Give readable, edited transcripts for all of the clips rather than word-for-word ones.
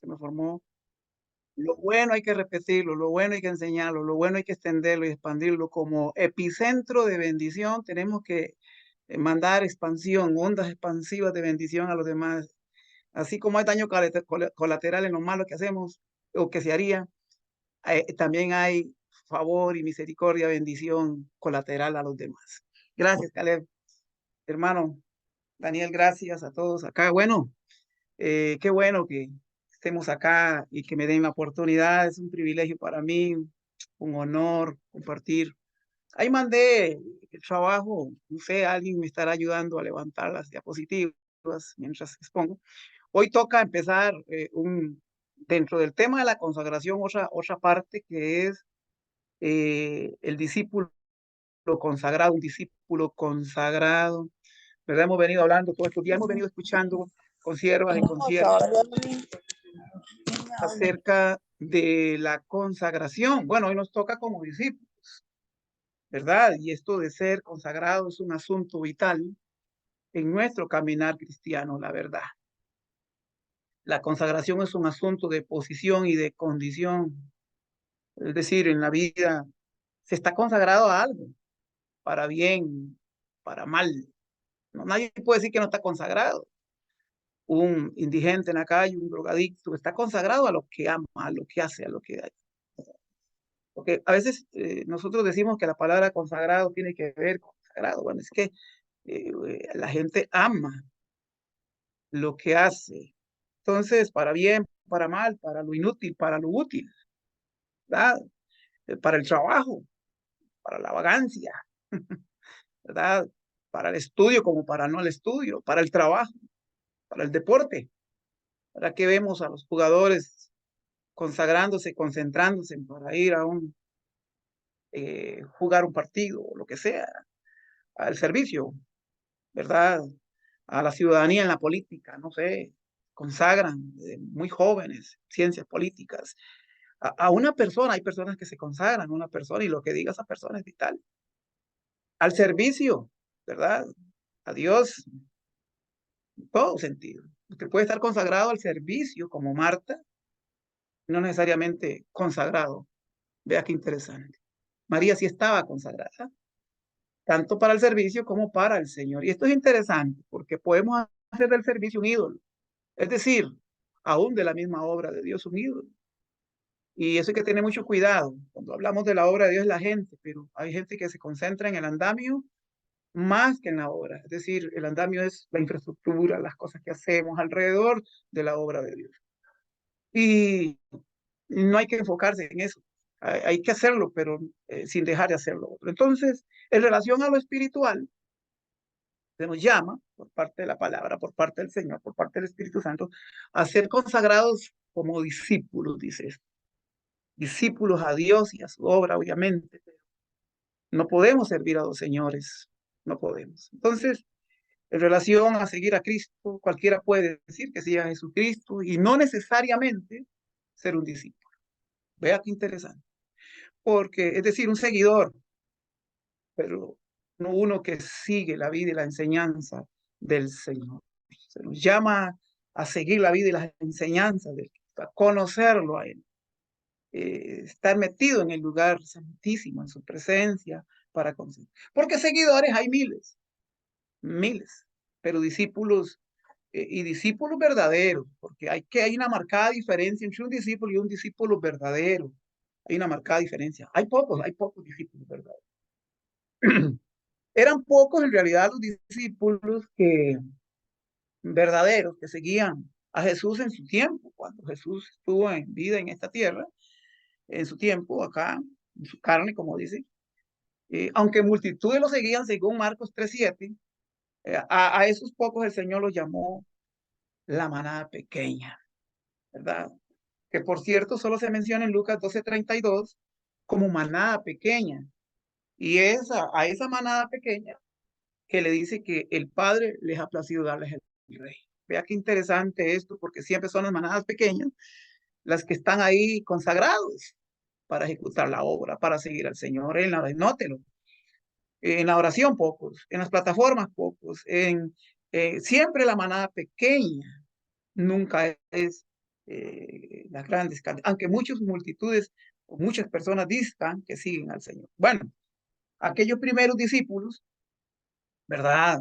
se me formó. Lo bueno hay que repetirlo, lo bueno hay que enseñarlo, lo bueno hay que extenderlo y expandirlo como epicentro de bendición. Tenemos que mandar expansión, ondas expansivas de bendición a los demás. Así como hay daño colateral en lo malo que hacemos o que se haría, también hay favor y misericordia, bendición colateral a los demás. Gracias, Caleb. Hermano Daniel, gracias a todos acá. Bueno, qué bueno que estemos acá y que me den la oportunidad. Es un privilegio para mí, un honor compartir. Ahí mandé el trabajo, no sé, alguien me estará ayudando a levantar las diapositivas mientras expongo. Hoy toca empezar dentro del tema de la consagración, otra parte que es el discípulo consagrado, un discípulo consagrado, ¿verdad? Hemos venido hablando todos estos días, hemos venido escuchando consiervas y consiervos acerca de la consagración. Bueno, hoy nos toca como discípulos, ¿verdad? Y esto de ser consagrado es un asunto vital en nuestro caminar cristiano, la verdad. La consagración es un asunto de posición y de condición. Es decir, en la vida se está consagrado a algo, para bien, para mal. No, nadie puede decir que no está consagrado. Un indigente en la calle, un drogadicto, está consagrado a lo que ama, a lo que hace, a lo que hay. Porque a veces nosotros decimos que la palabra consagrado tiene que ver con sagrado. Bueno, es que la gente ama lo que hace. Entonces, para bien, para mal, para lo inútil, para lo útil, ¿verdad? Para el trabajo, para la vagancia, ¿verdad? Para el estudio como para no el estudio, para el trabajo, para el deporte. ¿Para qué vemos a los jugadores consagrándose, concentrándose para ir a jugar un partido o lo que sea, al servicio, ¿verdad? A la ciudadanía en la política, no sé, consagran muy jóvenes ciencias políticas. A una persona, hay personas que se consagran a una persona y lo que diga esa persona es vital. Al servicio, ¿verdad? A Dios, en todo sentido. Usted puede estar consagrado al servicio como Marta, no necesariamente consagrado. Vea qué interesante. María sí estaba consagrada, tanto para el servicio como para el Señor. Y esto es interesante porque podemos hacer del servicio un ídolo. Es decir, aún de la misma obra de Dios un ídolo. Y eso hay que tener mucho cuidado. Cuando hablamos de la obra de Dios es la gente, pero hay gente que se concentra en el andamio más que en la obra. Es decir, el andamio es la infraestructura, las cosas que hacemos alrededor de la obra de Dios. Y no hay que enfocarse en eso. Hay que hacerlo, pero sin dejar de hacerlo. Entonces, en relación a lo espiritual, se nos llama, por parte de la palabra, por parte del Señor, por parte del Espíritu Santo, a ser consagrados como discípulos, dice esto. Discípulos a Dios y a su obra, obviamente. No podemos servir a dos señores, no podemos. Entonces, en relación a seguir a Cristo, cualquiera puede decir que siga a Jesucristo y no necesariamente ser un discípulo. Vea qué interesante. Porque, es decir, un seguidor, pero no uno que sigue la vida y la enseñanza del Señor. Se nos llama a seguir la vida y las enseñanzas de Cristo, a conocerlo a Él, estar metido en el lugar santísimo, en su presencia, para conocer. Porque seguidores hay miles, miles, pero discípulos y discípulos verdaderos, porque hay una marcada diferencia entre un discípulo y un discípulo verdadero. Hay una marcada diferencia. Hay pocos discípulos verdaderos. Eran pocos en realidad los discípulos verdaderos que seguían a Jesús en su tiempo, cuando Jesús estuvo en vida en esta tierra, en su tiempo acá, en su carne, como dice. Aunque multitudes lo seguían, según Marcos 3:7, a esos pocos el Señor los llamó la manada pequeña, ¿verdad? Que por cierto solo se menciona en Lucas 12:32 como manada pequeña. Y a esa manada pequeña que le dice que el Padre les ha placido darles el rey. Vea qué interesante esto, porque siempre son las manadas pequeñas las que están ahí consagrados para ejecutar la obra, para seguir al Señor. Nótelo. En la oración pocos, en las plataformas pocos, siempre la manada pequeña, nunca es las grandes, aunque muchas multitudes o muchas personas dicen que siguen al Señor. Bueno, aquellos primeros discípulos, ¿verdad?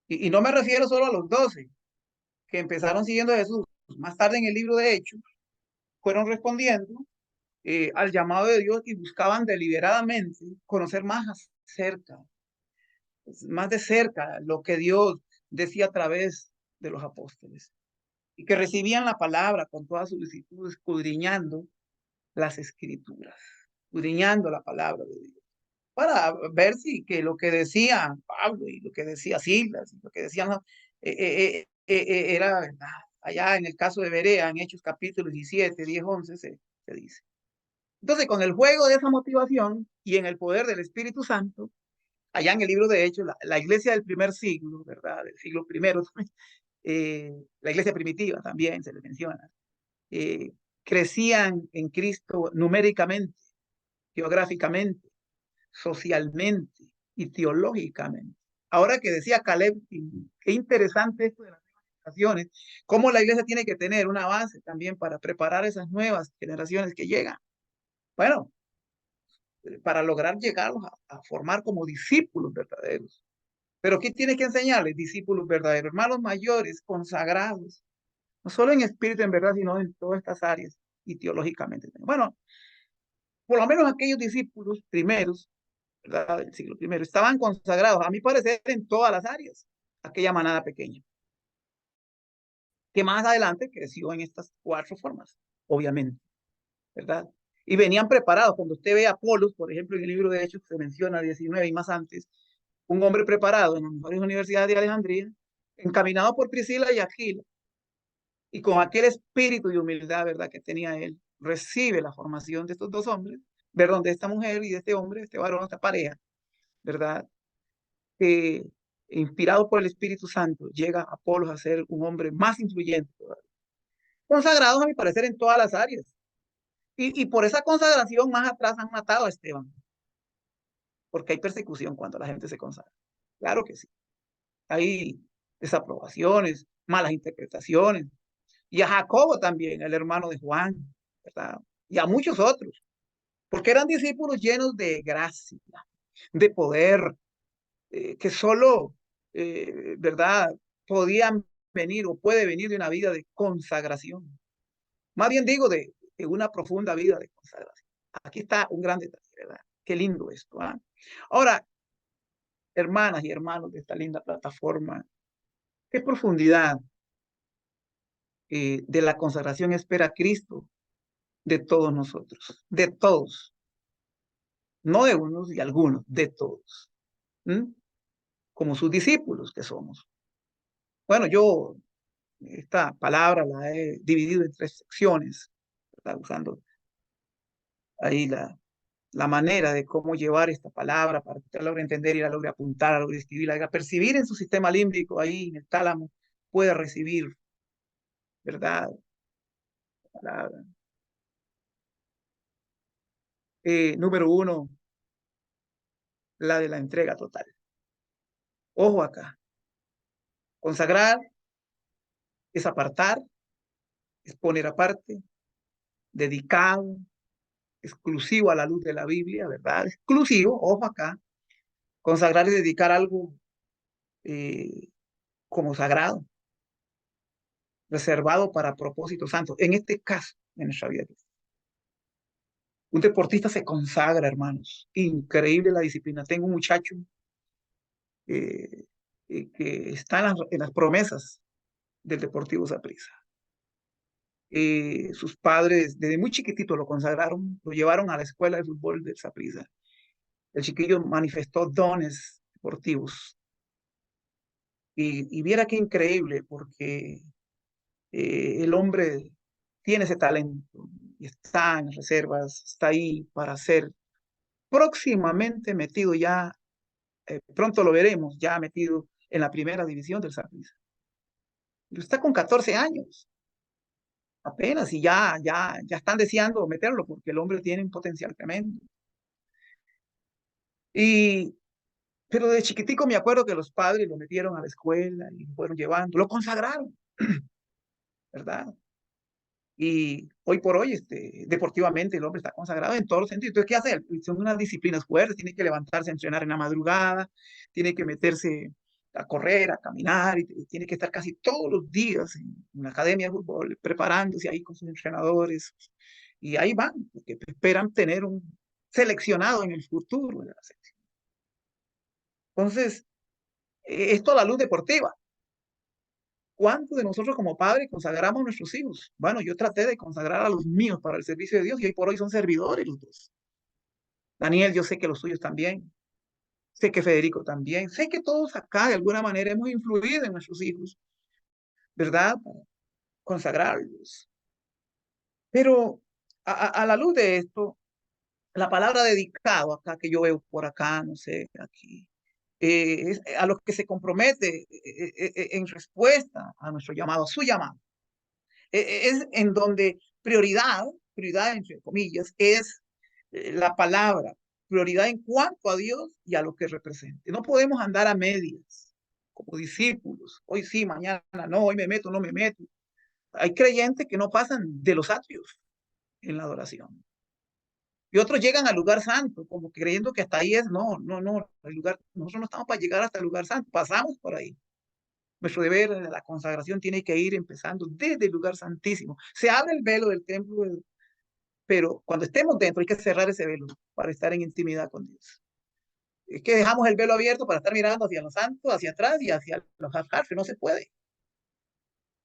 Y no me refiero solo a los 12 que empezaron siguiendo a Jesús. Más tarde en el libro de Hechos, fueron respondiendo al llamado de Dios y buscaban deliberadamente conocer más de cerca lo que Dios decía a través de los apóstoles. Y que recibían la palabra con toda su solicitud, escudriñando las escrituras, escudriñando la palabra de Dios, para ver si que lo que decía Pablo y lo que decía Silas, y lo que decían era verdad. Allá en el caso de Berea, en Hechos capítulo 17, 10, 11, se dice. Entonces, con el juego de esa motivación y en el poder del Espíritu Santo, allá en el libro de Hechos, la iglesia del primer siglo, ¿verdad? Del siglo primero, la iglesia primitiva también se le menciona, eh, crecían en Cristo numéricamente, geográficamente, socialmente y teológicamente. Ahora que decía Caleb, qué interesante esto de las nuevas generaciones, cómo la iglesia tiene que tener una base también para preparar esas nuevas generaciones que llegan. Bueno, para lograr llegarlos a formar como discípulos verdaderos. Pero ¿qué tiene que enseñarles? Discípulos verdaderos, hermanos mayores, consagrados, no solo en espíritu, en verdad, sino en todas estas áreas y teológicamente. Bueno, por lo menos aquellos discípulos primeros, ¿verdad? Del siglo primero, estaban consagrados, a mi parecer, en todas las áreas, aquella manada pequeña, que más adelante creció en estas 4 formas, obviamente, ¿verdad? Y venían preparados. Cuando usted ve a Apolos, por ejemplo, en el libro de Hechos, se menciona 19 y más antes, un hombre preparado en las mejores universidades de Alejandría, encaminado por Priscila y Aquila, y con aquel espíritu de humildad, ¿verdad?, que tenía él, recibe la formación de estos 2 hombres, perdón, de esta mujer y de este hombre, este varón, esta pareja, ¿verdad? Que inspirado por el Espíritu Santo, llega Apolos a ser un hombre más influyente, ¿verdad? Consagrados, a mi parecer, en todas las áreas. Y por esa consagración, más atrás han matado a Esteban, porque hay persecución cuando la gente se consagra. Claro que sí. Hay desaprobaciones, malas interpretaciones. Y a Jacobo también, el hermano de Juan, ¿verdad? Y a muchos otros, porque eran discípulos llenos de gracia, de poder, que solo, ¿verdad? Podían venir o puede venir de una vida de consagración. Más bien digo, de una profunda vida de consagración. Aquí está un gran detalle, ¿verdad? Qué lindo esto. ¿Ah? Ahora, hermanas y hermanos de esta linda plataforma, qué profundidad de la consagración espera Cristo de todos nosotros, de todos, no de unos y algunos, de todos, ¿m? Como sus discípulos que somos. Bueno, yo esta palabra la he dividido en 3 secciones, ¿verdad? Usando ahí la manera de cómo llevar esta palabra para que usted logre entender y la logre apuntar, la logre escribir, la logre percibir en su sistema límbico, ahí en el tálamo, pueda recibir, ¿verdad? La palabra. Número 1, la de la entrega total. Ojo acá. Consagrar es apartar, es poner aparte, dedicado, exclusivo a la luz de la Biblia, ¿verdad? Exclusivo, ojo acá. Consagrar es dedicar algo eh, como sagrado, reservado para propósitos santos. En este caso, en nuestra vida. Un deportista se consagra, hermanos. Increíble la disciplina. Tengo un muchacho eh, que está en las promesas del Deportivo Saprissa. Sus padres desde muy chiquitito lo consagraron, lo llevaron a la escuela de fútbol del Saprissa. El chiquillo manifestó dones deportivos. Y viera qué increíble, porque el hombre tiene ese talento y está en reservas, está ahí para ser próximamente metido ya, pronto lo veremos, ya metido en la primera división del Saprissa. Está con 14 años, apenas, y ya están deseando meterlo porque el hombre tiene un potencial tremendo. Y, pero de chiquitico me acuerdo que los padres lo metieron a la escuela y lo fueron llevando, lo consagraron, ¿verdad? Y hoy por hoy, deportivamente, el hombre está consagrado en todos los sentidos. Entonces, ¿qué hace él? Son unas disciplinas fuertes, tiene que levantarse a entrenar en la madrugada, tiene que meterse a correr, a caminar, y tiene que estar casi todos los días en la academia de fútbol, preparándose ahí con sus entrenadores. Y ahí van, porque esperan tener un seleccionado en el futuro de la selección. Entonces, esto a la luz deportiva. ¿Cuántos de nosotros como padres consagramos a nuestros hijos? Bueno, yo traté de consagrar a los míos para el servicio de Dios y hoy por hoy son servidores los dos. Daniel, yo sé que los suyos también. Sé que Federico también. Sé que todos acá de alguna manera hemos influido en nuestros hijos, ¿verdad? Para consagrarlos. Pero a la luz de esto, la palabra dedicado acá que yo veo por acá, no sé, aquí, es a los que se compromete en respuesta a nuestro llamado, a su llamado. Es en donde prioridad entre comillas, es la palabra, prioridad en cuanto a Dios y a lo que represente. No podemos andar a medias como discípulos. Hoy sí, mañana no, hoy me meto, no me meto. Hay creyentes que no pasan de los atrios en la adoración. Y otros llegan al lugar santo, como creyendo que hasta ahí es. No, no, no. El lugar, nosotros no estamos para llegar hasta el lugar santo, pasamos por ahí. Nuestro deber de la consagración tiene que ir empezando desde el lugar santísimo. Se abre el velo del templo, pero cuando estemos dentro hay que cerrar ese velo para estar en intimidad con Dios. Es que dejamos el velo abierto para estar mirando hacia los santos, hacia atrás y hacia los alfares. No se puede.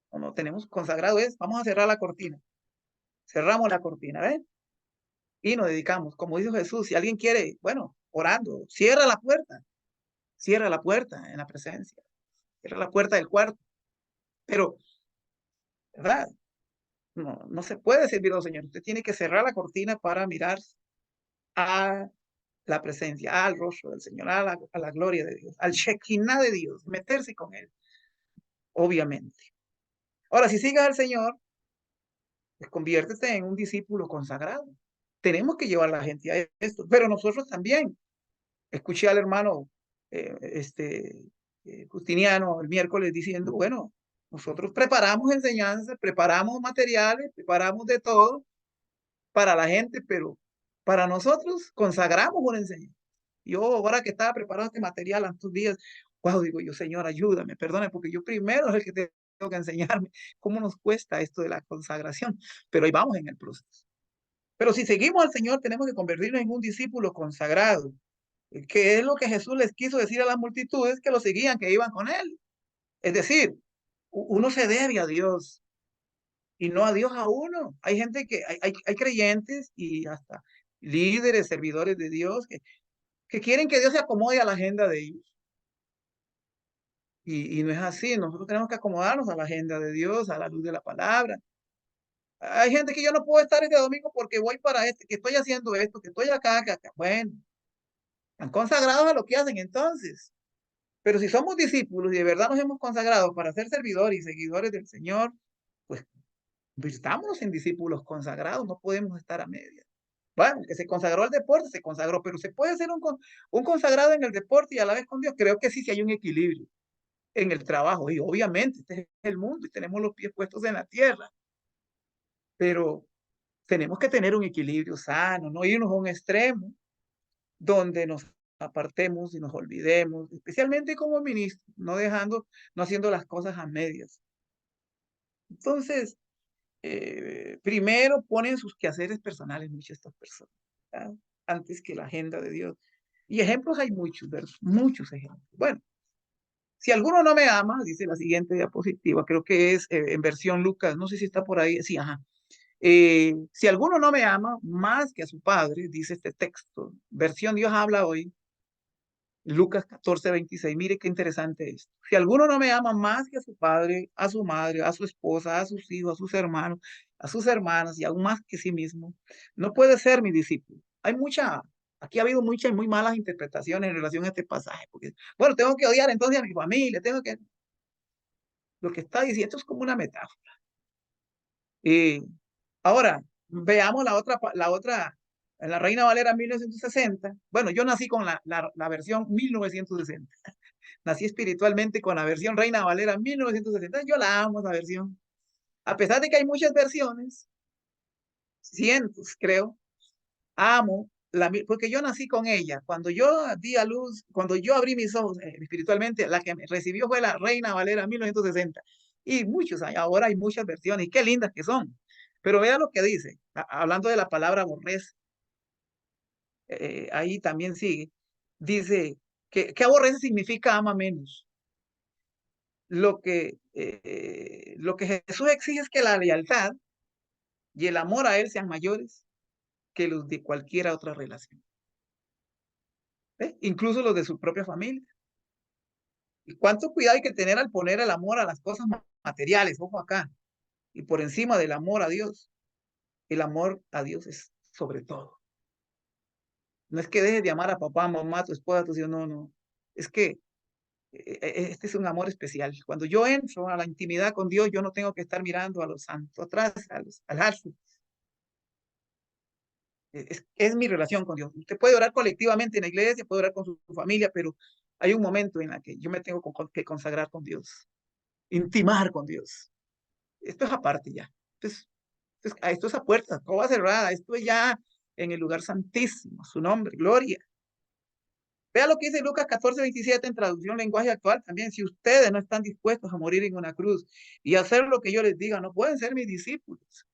Cuando tenemos consagrado es, vamos a cerrar la cortina. Cerramos la cortina, ¿ves? Y nos dedicamos. Como dijo Jesús, si alguien quiere, bueno, orando, cierra la puerta en la presencia, cierra la puerta del cuarto. Pero, ¿verdad? No, no se puede servir a los señores. Usted tiene que cerrar la cortina para mirar a la presencia, al rostro del Señor, a la gloria de Dios, al Shekinah de Dios, meterse con Él, obviamente. Ahora, si sigas al Señor, pues conviértete en un discípulo consagrado. Tenemos que llevar a la gente a esto, pero nosotros también. Escuché al hermano Justiniano el miércoles diciendo, bueno, nosotros preparamos enseñanzas, preparamos materiales, preparamos de todo para la gente, pero para nosotros consagramos una enseñanza. Yo ahora que estaba preparando este material estos días, wow, digo yo, Señor, ayúdame, perdone, porque yo primero es el que tengo que enseñarme cómo nos cuesta esto de la consagración, pero ahí vamos en el proceso. Pero si seguimos al Señor, tenemos que convertirnos en un discípulo consagrado, que es lo que Jesús les quiso decir a las multitudes que lo seguían, que iban con él. Es decir, uno se debe a Dios y no a Dios a uno. Hay gente que, hay creyentes y hasta líderes, servidores de Dios que quieren que Dios se acomode a la agenda de ellos. Y no es así, nosotros tenemos que acomodarnos a la agenda de Dios, a la luz de la palabra. Hay gente que yo no puedo estar este domingo porque voy para que estoy haciendo esto, que estoy acá, que acá. Bueno, están consagrados a lo que hacen entonces. Pero si somos discípulos y de verdad nos hemos consagrado para ser servidores y seguidores del Señor, pues convirtámonos en discípulos consagrados, no podemos estar a medias. Bueno, el que se consagró al deporte, se consagró, pero se puede ser un consagrado en el deporte y a la vez con Dios. Creo que sí, sí hay un equilibrio en el trabajo. Y obviamente, este es el mundo y tenemos los pies puestos en la tierra. Pero tenemos que tener un equilibrio sano, no irnos a un extremo donde nos apartemos y nos olvidemos, especialmente como ministros, no haciendo las cosas a medias. Entonces, primero ponen sus quehaceres personales muchas de estas personas, ¿verdad? Antes que la agenda de Dios. Y ejemplos hay muchos, ¿verdad? Muchos ejemplos. Bueno, si alguno no me ama, dice la siguiente diapositiva, creo que es en versión Lucas, no sé si está por ahí, sí, ajá. Si alguno no me ama más que a su padre, dice este texto, versión Dios habla hoy, Lucas 14:26, mire qué interesante es. Si alguno no me ama más que a su padre, a su madre, a su esposa, a sus hijos, a sus hermanos, a sus hermanas y aún más que sí mismo, no puede ser mi discípulo. Aquí ha habido muchas y muy malas interpretaciones en relación a este pasaje, porque, bueno, tengo que odiar entonces a mi familia, lo que está diciendo esto es como una metáfora. Ahora, veamos en la Reina Valera 1960. Bueno, yo nací con la versión 1960. Nací espiritualmente con la versión Reina Valera 1960. Yo la amo esa versión. A pesar de que hay muchas versiones, cientos creo, amo porque yo nací con ella. Cuando yo di a luz, cuando yo abrí mis ojos espiritualmente, la que me recibió fue la Reina Valera 1960. Y muchos, ahora hay muchas versiones, y qué lindas que son. Pero vea lo que dice, hablando de la palabra aborrece, ahí también sigue, dice que aborrece significa ama menos. Lo que Jesús exige es que la lealtad y el amor a Él sean mayores que los de cualquier otra relación, incluso los de su propia familia. Y cuánto cuidado hay que tener al poner el amor a las cosas materiales, ojo acá, y por encima del amor a Dios. El amor a Dios es sobre todo. No es que dejes de amar a papá, mamá, tu esposa, tus hijos, no, no. Es que este es un amor especial. Cuando yo entro a la intimidad con Dios, yo no tengo que estar mirando a los santos atrás, al alto. Es mi relación con Dios. Usted puede orar colectivamente en la iglesia, puede orar con su familia, pero hay un momento en el que yo me tengo que consagrar con Dios, intimar con Dios. Esto es aparte ya. Esto es a puerta, toda cerrada. Esto es ya en el lugar santísimo, su nombre, gloria. Vea lo que dice Lucas 14:27 en traducción lenguaje actual también. Si ustedes no están dispuestos a morir en una cruz y hacer lo que yo les diga, no pueden ser mis discípulos.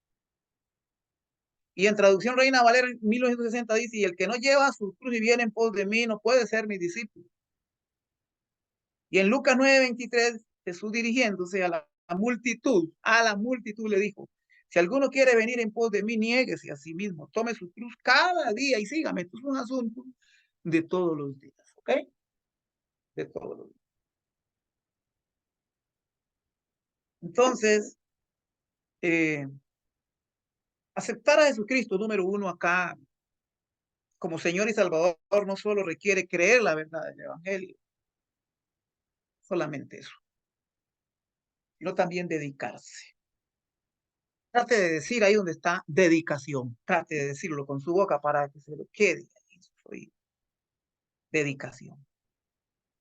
Y en traducción Reina Valera 1960 dice, y el que no lleva su cruz y viene en pos de mí no puede ser mi discípulo. Y en Lucas 9:23, Jesús dirigiéndose a la multitud le dijo, si alguno quiere venir en pos de mí, niéguese a sí mismo, tome su cruz cada día y sígame. Esto es un asunto de todos los días, ¿ok? De todos los días. Entonces, eh, aceptar a Jesucristo, número uno acá, como Señor y Salvador, no solo requiere creer la verdad del Evangelio, solamente eso, sino también dedicarse. Trate de decir ahí donde está dedicación. Trate de decirlo con su boca para que se lo quede ahí en su oído. Dedicación.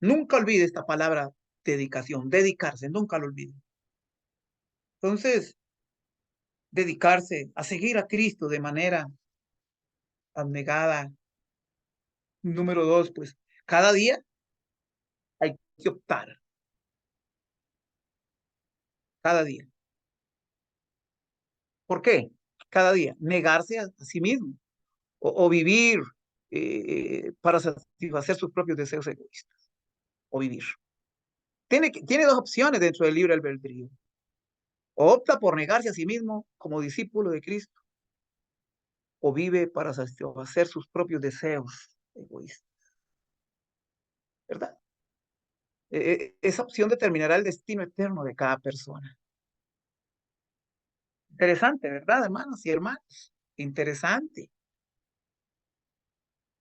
Nunca olvide esta palabra dedicación, dedicarse, nunca lo olvide. Entonces, dedicarse a seguir a Cristo de manera abnegada. Número dos, pues, cada día hay que optar, cada día. ¿Por qué? Cada día, negarse a sí mismo o vivir para satisfacer sus propios deseos egoístas, o vivir. Tiene dos opciones dentro del libre albedrío. O opta por negarse a sí mismo como discípulo de Cristo, o vive para satisfacer sus propios deseos egoístas, ¿verdad? Esa opción determinará el destino eterno de cada persona. Interesante, ¿verdad, hermanos y hermanos? Interesante.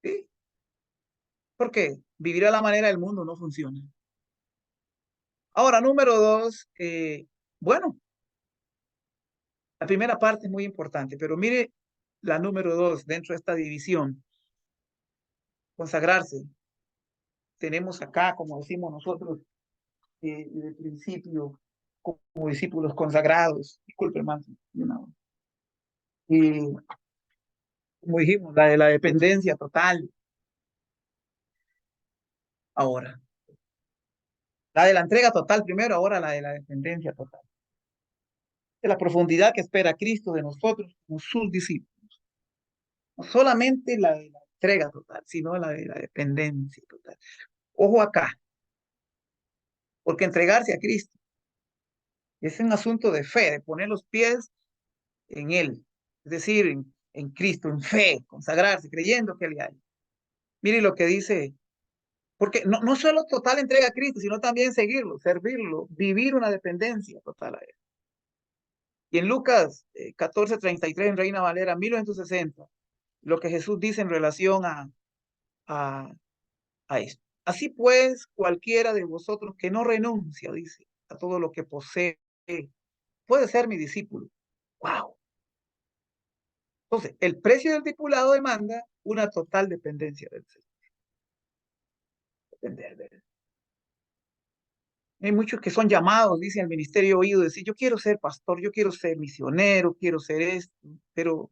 ¿Sí? Porque vivir a la manera del mundo no funciona. Ahora, número dos, bueno, la primera parte es muy importante, pero mire la número dos dentro de esta división, consagrarse. Tenemos acá, como decimos nosotros, de principio, como discípulos consagrados. Disculpe, hermano. Y como dijimos, la de la dependencia total. Ahora, la de la entrega total primero, ahora la de la dependencia total. De la profundidad que espera Cristo de nosotros como sus discípulos. No solamente la de la entrega total, sino la de la dependencia total. Ojo acá, porque entregarse a Cristo es un asunto de fe, de poner los pies en Él, es decir, en Cristo, en fe, consagrarse, creyendo que le hay. Mire lo que dice, porque no solo total entrega a Cristo, sino también seguirlo, servirlo, vivir una dependencia total a Él. Y en Lucas 14:33 en Reina Valera 1960, lo que Jesús dice en relación a, a esto. Así pues, cualquiera de vosotros que no renuncia, dice, a todo lo que posee, puede ser mi discípulo. ¡Wow! Entonces, el precio del discipulado demanda una total dependencia del Señor. Depender de Él. Hay muchos que son llamados, dicen al ministerio oído, decir, yo quiero ser pastor, yo quiero ser misionero, quiero ser esto, pero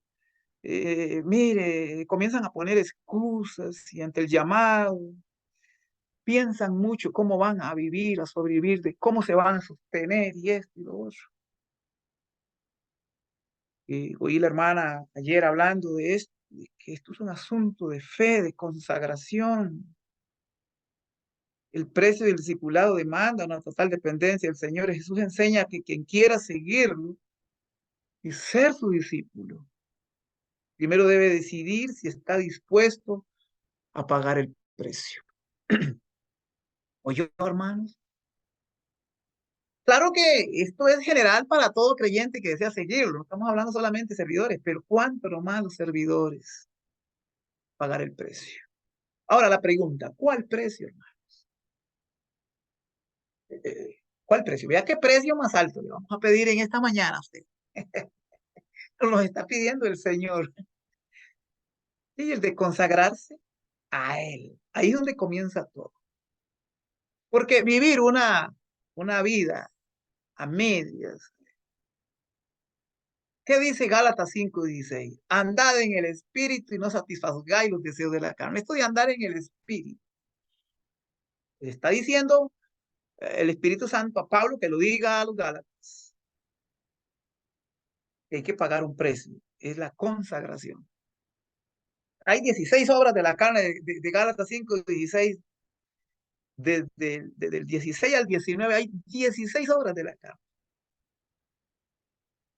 mire, comienzan a poner excusas y ante el llamado piensan mucho cómo van a vivir, a sobrevivir, de cómo se van a sostener y esto y lo otro. Oí la hermana ayer hablando de esto, de que esto es un asunto de fe, de consagración. El precio del discipulado demanda una total dependencia del Señor. Jesús enseña que quien quiera seguirlo y ser su discípulo, primero debe decidir si está dispuesto a pagar el precio. ¿Oye, hermanos? Claro que esto es general para todo creyente que desea seguirlo. No estamos hablando solamente de servidores, pero ¿cuánto más los servidores pagar el precio? Ahora la pregunta, ¿cuál precio, hermano? ¿Cuál precio? Vea qué precio más alto le vamos a pedir en esta mañana a usted. Nos está pidiendo el Señor. Y el de consagrarse a Él. Ahí es donde comienza todo. Porque vivir una vida a medias. ¿Qué dice Gálatas 5:16? Andad en el espíritu y no satisfagáis los deseos de la carne. Esto de andar en el espíritu. Está diciendo el Espíritu Santo a Pablo que lo diga a los Gálatas. Que hay que pagar un precio. Es la consagración. Hay 16 obras de la carne de Gálatas 5:16. Desde el 16 al 19 hay 16 obras de la carne.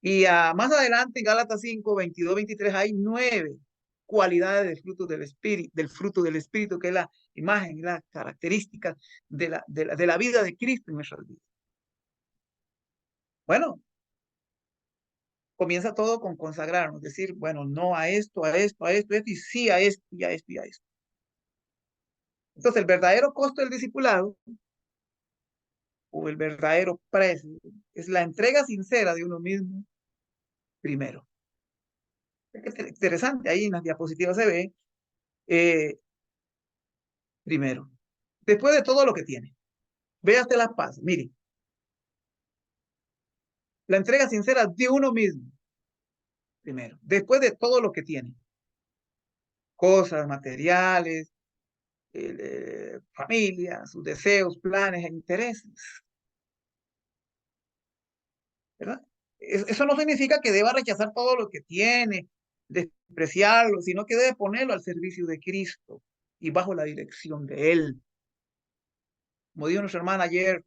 Y más adelante en Gálatas 5:22-23 hay 9 cualidades del fruto del Espíritu, que es la imagen, las características de la vida de Cristo en nuestras vidas. Bueno, comienza todo con consagrarnos, decir, bueno, no a esto, a esto, a esto, a esto, y sí a esto, y a esto, y a esto. Entonces, el verdadero costo del discipulado, o el verdadero precio, es la entrega sincera de uno mismo primero. Es interesante, ahí en las diapositivas se ve, eh, primero, después de todo lo que tiene. Véase las paz. Mire, la entrega sincera de uno mismo, primero, después de todo lo que tiene. Cosas materiales, familia, sus deseos, planes e intereses. ¿Verdad? Eso no significa que deba rechazar todo lo que tiene, despreciarlo, sino que debe ponerlo al servicio de Cristo y bajo la dirección de Él. Como dijo nuestra hermana ayer,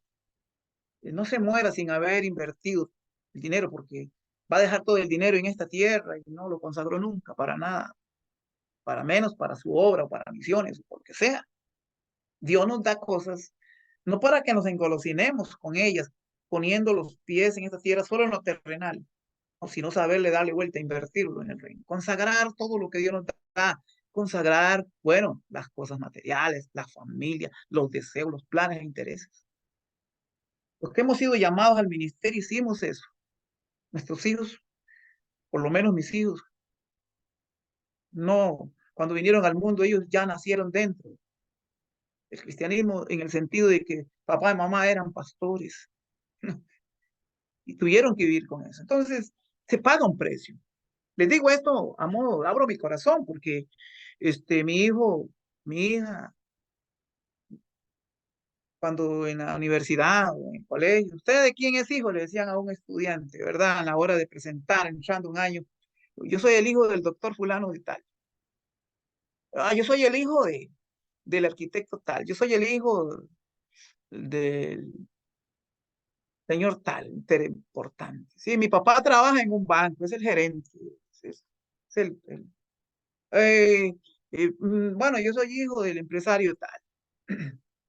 no se muera sin haber invertido el dinero, porque va a dejar todo el dinero en esta tierra y no lo consagró nunca para nada, para menos para su obra o para misiones o por lo que sea. Dios nos da cosas no para que nos engolosinemos con ellas, poniendo los pies en esta tierra solo en lo terrenal, o sino saberle darle vuelta, invertirlo en el reino. Consagrar todo lo que Dios nos da, consagrar, bueno, las cosas materiales, la familia, los deseos, los planes e intereses. Los que hemos sido llamados al ministerio hicimos eso. Nuestros hijos, por lo menos mis hijos, no, cuando vinieron al mundo ellos ya nacieron dentro. El cristianismo en el sentido de que papá y mamá eran pastores y tuvieron que vivir con eso. Entonces, se paga un precio. Les digo esto a modo, abro mi corazón porque mi hijo, mi hija, cuando en la universidad o en el colegio, ¿usted de quién es hijo? Le decían a un estudiante, ¿verdad? A la hora de presentar, entrando un año, yo soy el hijo del doctor fulano de tal. Yo soy el hijo del arquitecto tal. Yo soy el hijo del señor tal, importante. Sí, mi papá trabaja en un banco, es el gerente. Es eh, bueno, yo soy hijo del empresario tal.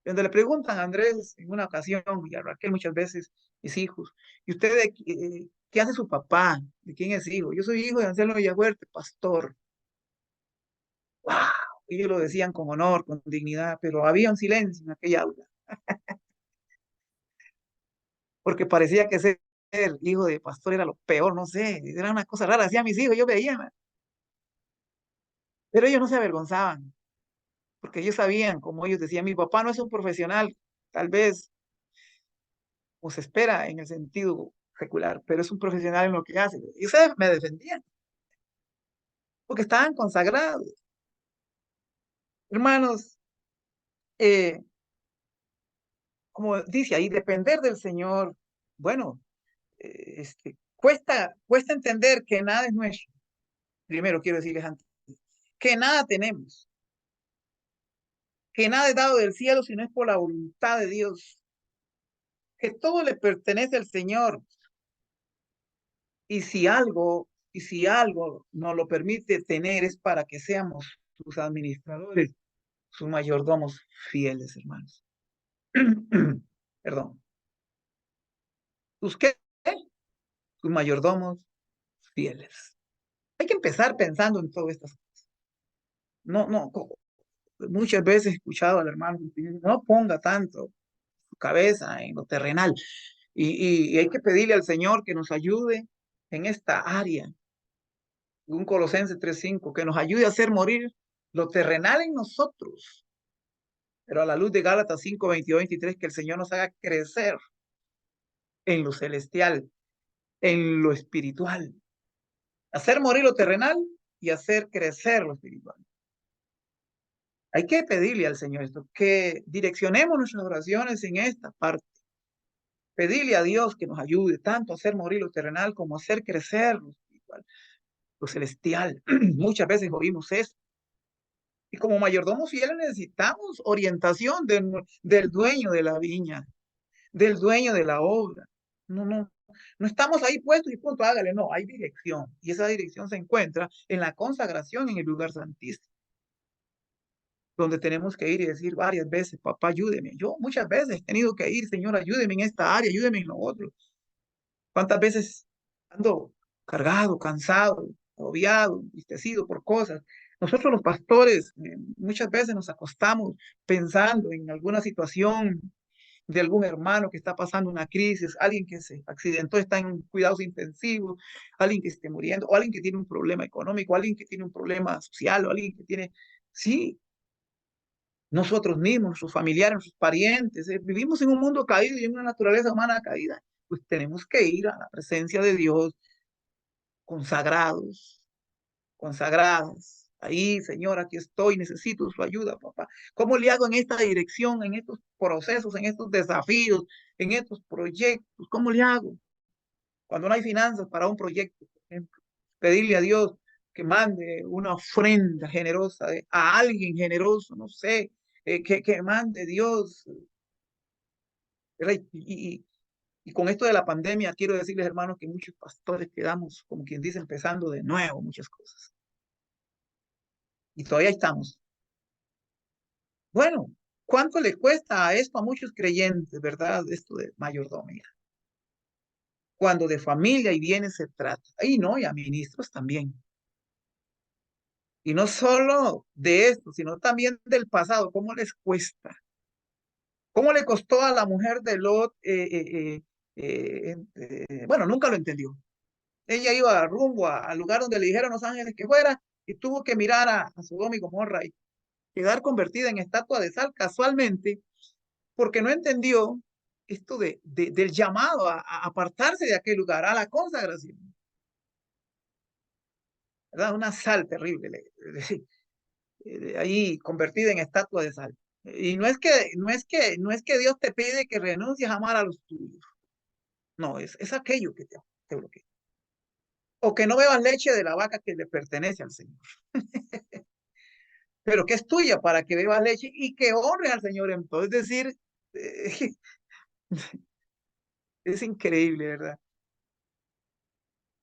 Cuando le preguntan a Andrés en una ocasión y a Raquel muchas veces, mis hijos, ¿y usted qué hace su papá? ¿De quién es hijo? Yo soy hijo de Anselmo Villafuerte, pastor. ¡Wow! Ellos lo decían con honor, con dignidad, pero había un silencio en aquella aula, porque parecía que ser hijo de pastor era lo peor, no sé, era una cosa rara, hacían mis hijos, yo veía, man, pero ellos no se avergonzaban, porque ellos sabían, como ellos decían, mi papá no es un profesional, tal vez o se espera en el sentido secular, pero es un profesional en lo que hace. Y ustedes me defendían, porque estaban consagrados. Hermanos, eh, como dice ahí, depender del Señor, bueno, cuesta entender que nada es nuestro. Primero quiero decirles antes, que nada tenemos, que nada es dado del cielo si no es por la voluntad de Dios, que todo le pertenece al Señor. Y si algo nos lo permite tener es para que seamos sus administradores, sus mayordomos fieles, hermanos. Perdón. ¿Sus qué? Sus mayordomos fieles. Hay que empezar pensando en todas estas cosas. No, muchas veces he escuchado al hermano, no ponga tanto su cabeza en lo terrenal. Y hay que pedirle al Señor que nos ayude en esta área. Un Colosenses 3:5, que nos ayude a hacer morir lo terrenal en nosotros, pero a la luz de Gálatas 5:22-23, que el Señor nos haga crecer en lo celestial, en lo espiritual. Hacer morir lo terrenal y hacer crecer lo espiritual. Hay que pedirle al Señor esto, que direccionemos nuestras oraciones en esta parte. Pedirle a Dios que nos ayude tanto a hacer morir lo terrenal como a hacer crecer lo espiritual, lo celestial. Muchas veces oímos eso. Y como mayordomos fieles necesitamos orientación del dueño de la viña, del dueño de la obra. No estamos ahí puestos y punto, hágale, no, hay dirección. Y esa dirección se encuentra en la consagración en el lugar santísimo, donde tenemos que ir y decir varias veces, papá, ayúdeme. Yo muchas veces he tenido que ir, Señor, ayúdeme en esta área, ayúdeme en lo otro. ¿Cuántas veces ando cargado, cansado, agobiado, entristecido por cosas? Nosotros los pastores muchas veces nos acostamos pensando en alguna situación de algún hermano que está pasando una crisis, alguien que se accidentó, está en cuidados intensivos, alguien que esté muriendo, o alguien que tiene un problema económico, alguien que tiene un problema social, o alguien que tiene, sí, nosotros mismos, nuestros familiares, nuestros parientes, vivimos en un mundo caído y en una naturaleza humana caída, pues tenemos que ir a la presencia de Dios consagrados, consagradas. Ahí, Señor, aquí estoy, necesito su ayuda, papá. ¿Cómo le hago en esta dirección, en estos procesos, en estos desafíos, en estos proyectos? ¿Cómo le hago? Cuando no hay finanzas para un proyecto, por ejemplo, pedirle a Dios que mande una ofrenda generosa a alguien generoso, no sé, que mande Dios. Y con esto de la pandemia, quiero decirles, hermanos, que muchos pastores quedamos, como quien dice, empezando de nuevo muchas cosas. Y todavía estamos. Bueno, ¿cuánto le cuesta a esto a muchos creyentes, verdad? Esto de mayordomía. Cuando de familia y bienes se trata. Y no, y a ministros también. Y no solo de esto, sino también del pasado. ¿Cómo les cuesta? ¿Cómo le costó a la mujer de Lot? Bueno, nunca lo entendió. Ella iba rumbo al lugar donde le dijeron los ángeles que fuera y tuvo que mirar a Sodoma y Gomorra y quedar convertida en estatua de sal casualmente porque no entendió esto del llamado a apartarse de aquel lugar, a la consagración. ¿Verdad? Una sal terrible, ahí convertida en estatua de sal. Y no es que Dios te pide que renuncies a amar a los tuyos. No, es aquello que te bloquea. O que no bebas leche de la vaca que le pertenece al Señor, pero que es tuya para que bebas leche y que honres al Señor en todo. Es decir, eh, es increíble, ¿verdad?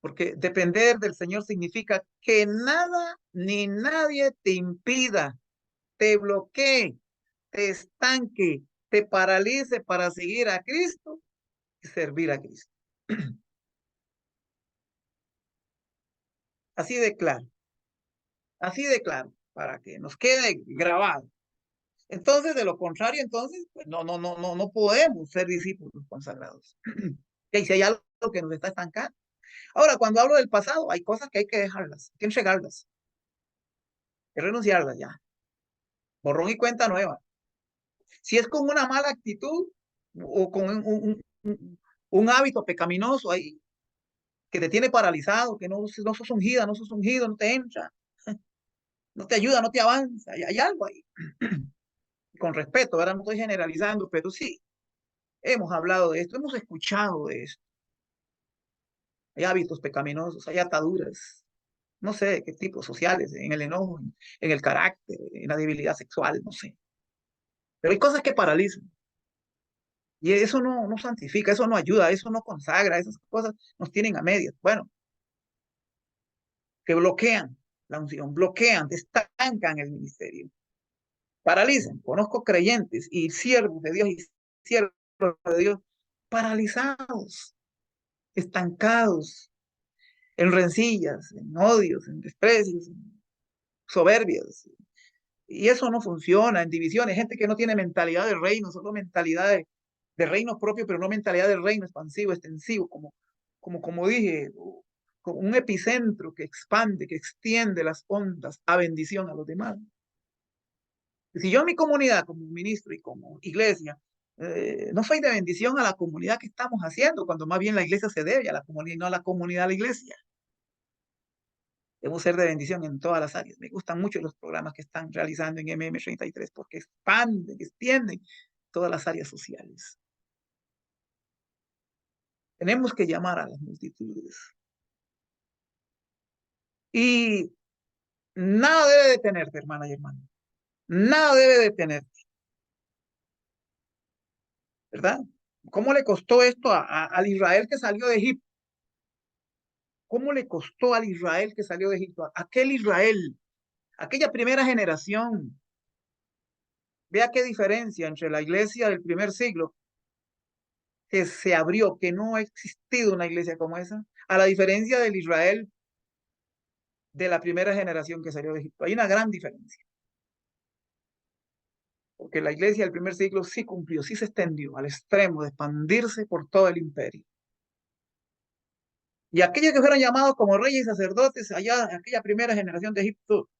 Porque depender del Señor significa que nada ni nadie te impida, te bloquee, te estanque, te paralice para seguir a Cristo y servir a Cristo. Así de claro, así de claro, para que nos quede grabado. Entonces, de lo contrario, entonces, pues, no podemos ser discípulos consagrados. Y si hay algo que nos está estancando. Ahora, cuando hablo del pasado, hay cosas que hay que dejarlas, hay que entregarlas, hay que renunciarlas ya. Borrón y cuenta nueva. Si es con una mala actitud o con un hábito pecaminoso ahí que te tiene paralizado, que no sos ungida, no sos ungido, no te entra, no te ayuda, no te avanza, hay algo ahí. Con respeto, ahora no estoy generalizando, pero sí, hemos hablado de esto, hemos escuchado de esto. Hay hábitos pecaminosos, hay ataduras, no sé qué tipos sociales, en el enojo, en el carácter, en la debilidad sexual, no sé. Pero hay cosas que paralizan. Y eso no santifica, eso no ayuda, eso no consagra, esas cosas nos tienen a medias. Bueno, que bloquean la unción, bloquean, estancan el ministerio, paralizan. Conozco creyentes y siervos de Dios y siervos de Dios paralizados, estancados, en rencillas, en odios, en desprecios, en soberbias. Y eso no funciona en divisiones. Gente que no tiene mentalidad de reino, solo mentalidad de reino propio, pero no mentalidad de reino expansivo, extensivo, como dije, como un epicentro que expande, que extiende las ondas a bendición a los demás. Si yo en mi comunidad, como ministro y como iglesia, no soy de bendición a la comunidad que estamos haciendo, cuando más bien la iglesia se debe a la comunidad y no a la comunidad a la iglesia. Debo ser de bendición en todas las áreas. Me gustan mucho los programas que están realizando en MM33 porque expanden, extienden todas las áreas sociales. Tenemos que llamar a las multitudes. Y nada debe detenerte, hermana y hermano. Nada debe detenerte, ¿verdad? ¿Cómo le costó esto al Israel que salió de Egipto? ¿Cómo le costó al Israel que salió de Egipto? Aquel Israel, aquella primera generación. Vea qué diferencia entre la iglesia del primer siglo que se abrió, que no ha existido una iglesia como esa, a la diferencia del Israel de la primera generación que salió de Egipto. Hay una gran diferencia, porque la iglesia del primer siglo sí cumplió, sí se extendió al extremo de expandirse por todo el imperio. Y aquellos que fueron llamados como reyes y sacerdotes allá, aquella primera generación de Egipto,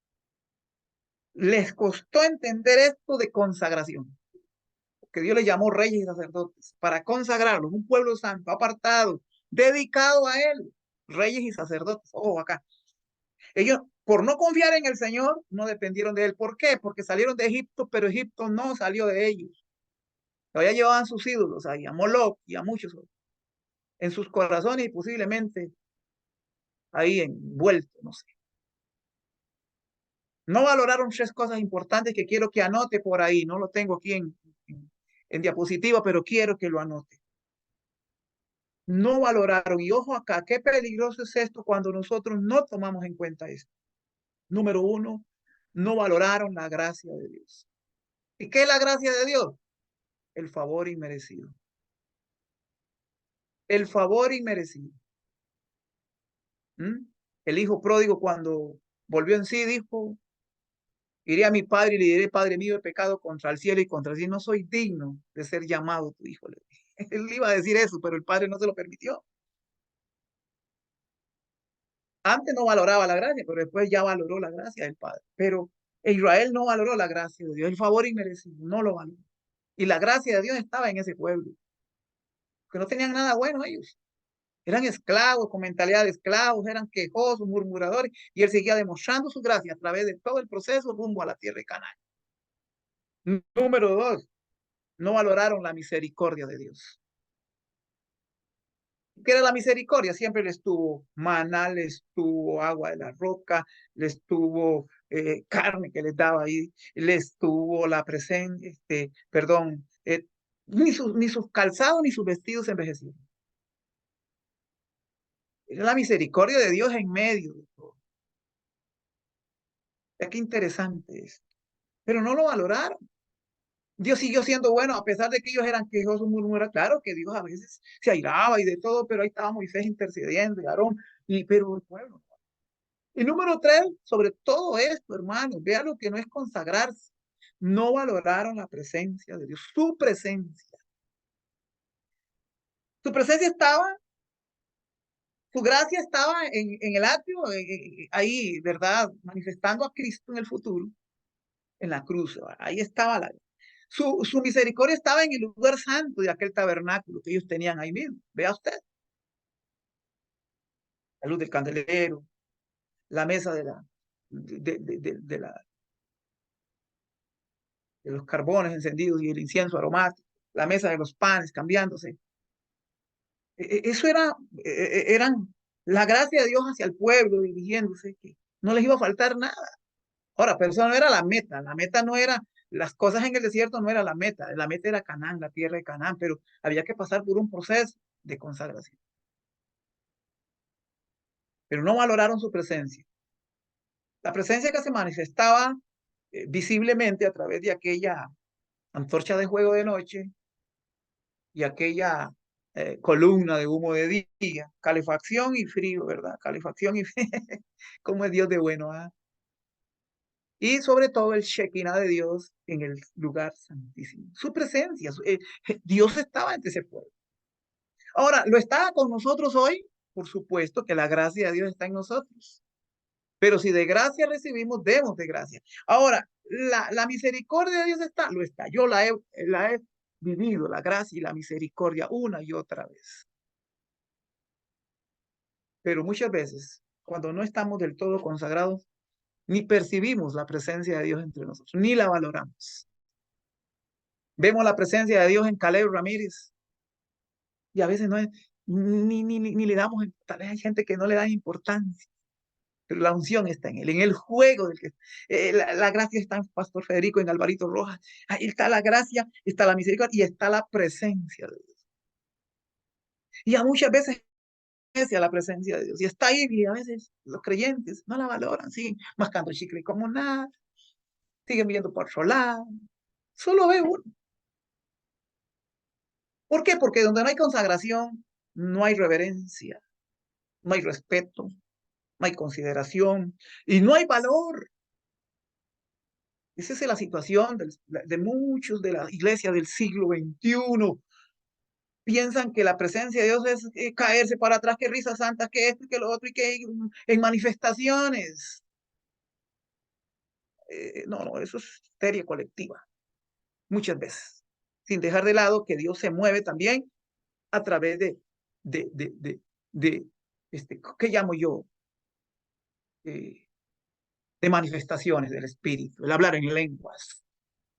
les costó entender esto de consagración, que Dios les llamó reyes y sacerdotes para consagrarlos, un pueblo santo, apartado, dedicado a él, reyes y sacerdotes. Ojo acá. Ellos, por no confiar en el Señor, no dependieron de él. ¿Por qué? Porque salieron de Egipto, pero Egipto no salió de ellos. Todavía llevaban sus ídolos ahí, a Moloch y a muchos otros, en sus corazones y posiblemente ahí envueltos, no sé. No valoraron tres cosas importantes que quiero que anote por ahí. No lo tengo aquí en diapositiva, pero quiero que lo anote. No valoraron. Y ojo acá, qué peligroso es esto cuando nosotros no tomamos en cuenta esto. Número uno, no valoraron la gracia de Dios. ¿Y qué es la gracia de Dios? El favor inmerecido. El favor inmerecido. ¿Mm? El hijo pródigo cuando volvió en sí dijo, iré a mi padre y le diré, Padre mío, he pecado contra el cielo y contra ti, no soy digno de ser llamado tu hijo. Él iba a decir eso, pero el padre no se lo permitió. Antes no valoraba la gracia, pero después ya valoró la gracia del padre. Pero Israel no valoró la gracia de Dios, el favor inmerecido, no lo valoró. Y la gracia de Dios estaba en ese pueblo, que no tenían nada bueno ellos. Eran esclavos, con mentalidad de esclavos, eran quejosos, murmuradores, y él seguía demostrando su gracia a través de todo el proceso rumbo a la tierra de Canaán. Número dos, no valoraron la misericordia de Dios. ¿Qué era la misericordia? Siempre les tuvo maná, les tuvo agua de la roca, les tuvo carne que les daba ahí, les tuvo la presencia, perdón, ni sus calzados ni sus vestidos envejecieron. Era la misericordia de Dios en medio de todo. Es que interesante esto. Pero no lo valoraron. Dios siguió siendo bueno, a pesar de que ellos eran quejosos, murmuradores. Claro que Dios a veces se airaba y de todo, pero ahí estaba Moisés intercediendo y Aarón, pero el pueblo. Y número tres, sobre todo esto, hermanos, vean lo que no es consagrarse. No valoraron la presencia de Dios, su presencia. Su presencia estaba, su gracia estaba en el atrio, ahí, ¿verdad? Manifestando a Cristo en el futuro, en la cruz. Ahí estaba la. Su misericordia estaba en el lugar santo de aquel tabernáculo que ellos tenían ahí mismo. Vea usted, la luz del candelero, la mesa de los carbones encendidos y el incienso aromático, la mesa de los panes cambiándose. Eso eran la gracia de Dios hacia el pueblo dirigiéndose, que no les iba a faltar nada. Ahora, pero eso no era la meta no era, las cosas en el desierto no era la meta era Canaán, la tierra de Canaán, pero había que pasar por un proceso de consagración. Pero no valoraron su presencia. La presencia que se manifestaba visiblemente a través de aquella antorcha de juego de noche y aquella columna de humo de día, calefacción y frío, ¿verdad? Calefacción y frío, como es Dios de bueno, ¿ah? Y sobre todo el Shekinah de Dios en el lugar santísimo. Su presencia, Dios estaba entre ese pueblo. Ahora, ¿lo está con nosotros hoy? Por supuesto que la gracia de Dios está en nosotros. Pero si de gracia recibimos, demos de gracia. Ahora, la misericordia de Dios está, lo está. Yo la he vivido, la gracia y la misericordia una y otra vez. Pero muchas veces, cuando no estamos del todo consagrados, ni percibimos la presencia de Dios entre nosotros, ni la valoramos. Vemos la presencia de Dios en Caleb Ramírez y a veces no es, ni le damos, tal vez hay gente que no le da importancia, pero la unción está en el juego del que la gracia está en Pastor Federico, en Alvarito Rojas, ahí está la gracia, está la misericordia y está la presencia de Dios. Y a muchas veces a la presencia de Dios y está ahí y a veces los creyentes no la valoran, siguen mascando chicle como nada, siguen viendo por otro lado, solo ve uno. ¿Por qué? Porque donde no hay consagración, no hay reverencia, no hay respeto, no hay consideración y no hay valor. Esa es la situación de muchos de la iglesia del siglo XXI. Piensan que la presencia de Dios es caerse para atrás, que risas santas, que esto y que lo otro, y que en manifestaciones. No, eso es histeria colectiva, muchas veces, sin dejar de lado que Dios se mueve también a través de, de, de, de ¿qué llamo yo? Eh, de manifestaciones del Espíritu, el hablar en lenguas,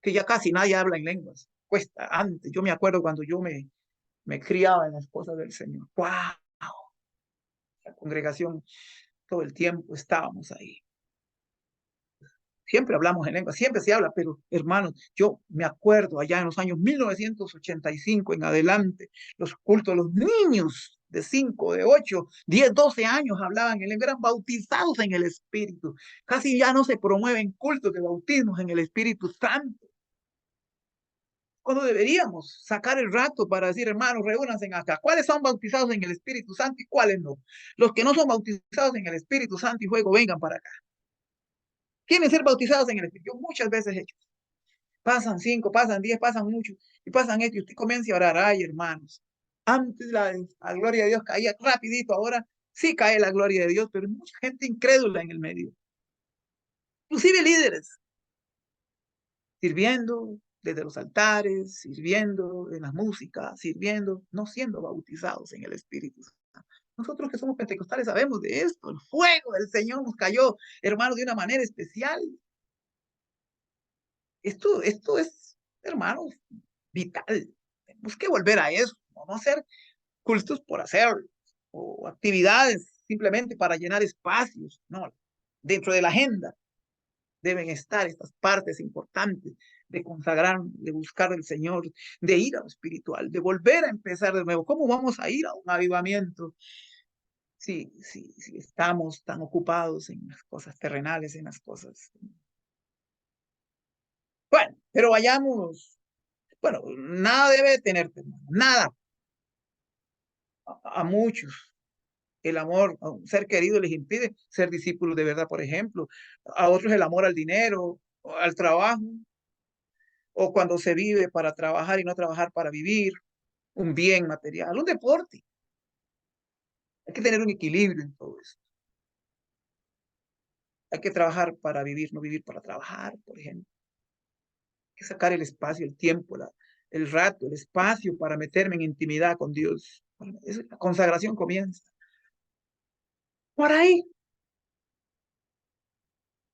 que ya casi nadie habla en lenguas. Cuesta antes, yo me acuerdo cuando yo me criaba en las cosas del Señor. ¡Wow! La congregación, todo el tiempo estábamos ahí. Siempre hablamos en lengua, siempre se habla, pero hermanos, yo me acuerdo allá en los años 1985 en adelante, los cultos, los niños de 5, de 8, 10, 12 años hablaban en lengua, eran bautizados en el Espíritu. Casi ya no se promueven cultos de bautismos en el Espíritu Santo. Cuando deberíamos sacar el rato para decir, hermanos, reúnanse acá. ¿Cuáles son bautizados en el Espíritu Santo y cuáles no? Los que no son bautizados en el Espíritu Santo y fuego, vengan para acá. Quieren ser bautizados en el Espíritu. Yo muchas veces he hecho. Pasan 5, pasan 10, pasan muchos y pasan esto y usted comienza a orar. Ay, hermanos, antes la gloria de Dios caía rapidito, ahora sí cae la gloria de Dios, pero hay mucha gente incrédula en el medio. Inclusive líderes, sirviendo desde los altares, sirviendo en la música, sirviendo, no siendo bautizados en el Espíritu Santo. Nosotros que somos pentecostales sabemos de esto. El fuego del Señor nos cayó, hermanos, de una manera especial. Esto es, hermanos, vital. Tenemos que volver a eso, no hacer cultos por hacer o actividades simplemente para llenar espacios. No, dentro de la agenda deben estar estas partes importantes de consagrar, de buscar al Señor, de ir a lo espiritual, de volver a empezar de nuevo. ¿Cómo vamos a ir a un avivamiento si estamos tan ocupados en las cosas terrenales, en las cosas? Bueno, pero vayamos. Bueno, nada debe detenerte, nada. A muchos el amor a un ser querido les impide ser discípulos de verdad, por ejemplo. A otros el amor al dinero, al trabajo, o cuando se vive para trabajar y no trabajar para vivir, un bien material, un deporte. Hay que tener un equilibrio en todo eso. Hay que trabajar para vivir, no vivir para trabajar, por ejemplo. que sacar el espacio, el tiempo, el rato, el espacio para meterme en intimidad con Dios. La consagración comienza. Por ahí.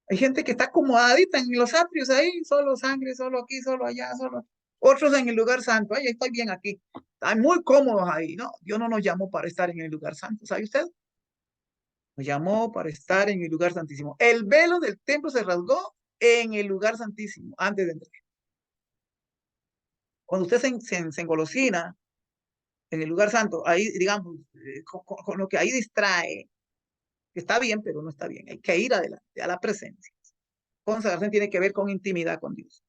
Hay gente que está acomodadita en los atrios ahí, solo sangre, solo aquí, solo allá, solo. Otros en el lugar santo. Ay, estoy bien aquí. Están muy cómodos ahí. No, Dios no nos llamó para estar en el lugar santo. ¿Sabe usted? Nos llamó para estar en el lugar santísimo. El velo del templo se rasgó en el lugar santísimo antes de entrar. Cuando usted se engolosina en el lugar santo, ahí, digamos, con lo que ahí distrae, está bien, pero no está bien. Hay que ir adelante, a la presencia. Consagración tiene que ver con intimidad con Dios.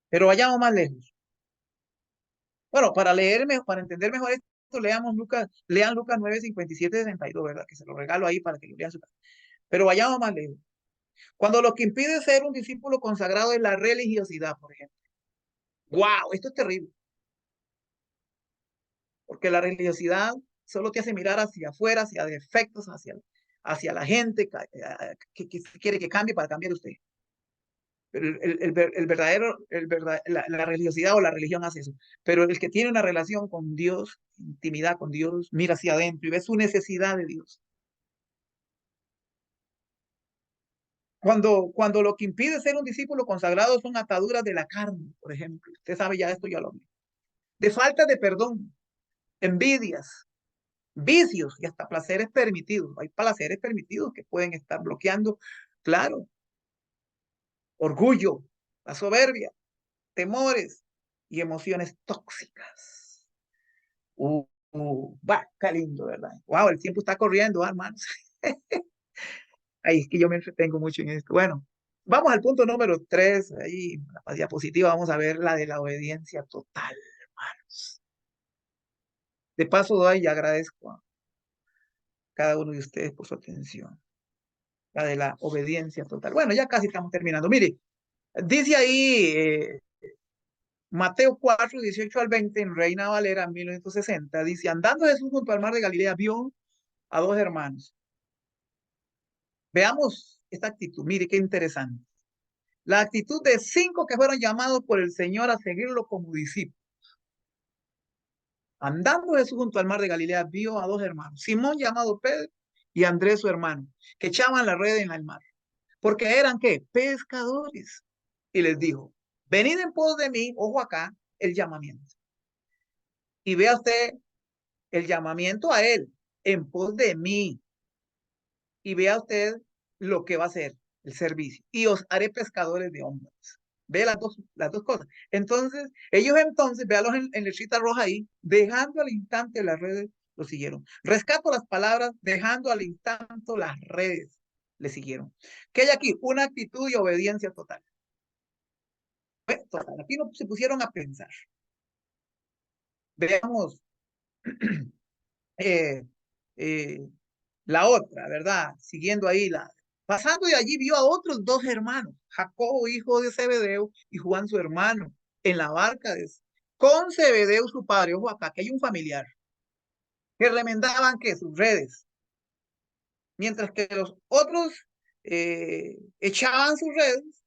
Pero vayamos más lejos. Bueno, para entender mejor esto, lean Lucas 9, 57, 62, ¿verdad? Que se lo regalo ahí para que lo lean su casa. Pero vayamos más lejos. Cuando lo que impide ser un discípulo consagrado es la religiosidad, por ejemplo. ¡Wow! Esto es terrible. Porque la religiosidad solo te hace mirar hacia afuera, hacia defectos, hacia la gente que quiere que cambie para cambiar usted. Pero la religiosidad o la religión hace eso. Pero el que tiene una relación con Dios, intimidad con Dios, mira hacia adentro y ve su necesidad de Dios. Cuando lo que impide ser un discípulo consagrado son ataduras de la carne, por ejemplo. Usted sabe ya esto, ya lo vi. De falta de perdón, envidias, vicios y hasta placeres permitidos. Hay placeres permitidos que pueden estar bloqueando, claro, orgullo, la soberbia, temores y emociones tóxicas. Va, qué lindo, ¿verdad? Wow, el tiempo está corriendo, hermanos. Ahí es que yo me entretengo mucho en esto. Bueno, vamos al punto número 3. Ahí, en la diapositiva, vamos a ver la de la obediencia total, hermanos. De paso, doy y agradezco a cada uno de ustedes por su atención. La de la obediencia total. Bueno, ya casi estamos terminando. Mire, dice ahí Mateo 4, 18 al 20, en Reina Valera, 1960, dice, andando Jesús junto al mar de Galilea, vio a dos hermanos. Veamos esta actitud, mire qué interesante. La actitud de 5 que fueron llamados por el Señor a seguirlo como discípulos. Andando Jesús junto al mar de Galilea, vio a dos hermanos, Simón llamado Pedro y Andrés su hermano, que echaban la red en el mar, porque eran ¿qué? Pescadores. Y les dijo, venid en pos de mí, ojo acá, el llamamiento. Y vea usted el llamamiento a él, en pos de mí. Y vea usted lo que va a hacer, el servicio. Y os haré pescadores de hombres. Ve las dos cosas. Entonces, ellos entonces, véalos en letrita roja ahí, dejando al instante las redes, lo siguieron. Rescato las palabras, dejando al instante las redes, le siguieron. ¿Qué hay aquí? Una actitud de obediencia total. Total. Aquí no se pusieron a pensar. Veamos eh, eh, la otra, ¿verdad? Siguiendo ahí pasando de allí vio a otros dos hermanos, Jacobo, hijo de Zebedeo, y Juan, su hermano, en la barca con Zebedeo, su padre. Ojo acá, que hay un familiar, que remendaban que sus redes, mientras que los otros echaban sus redes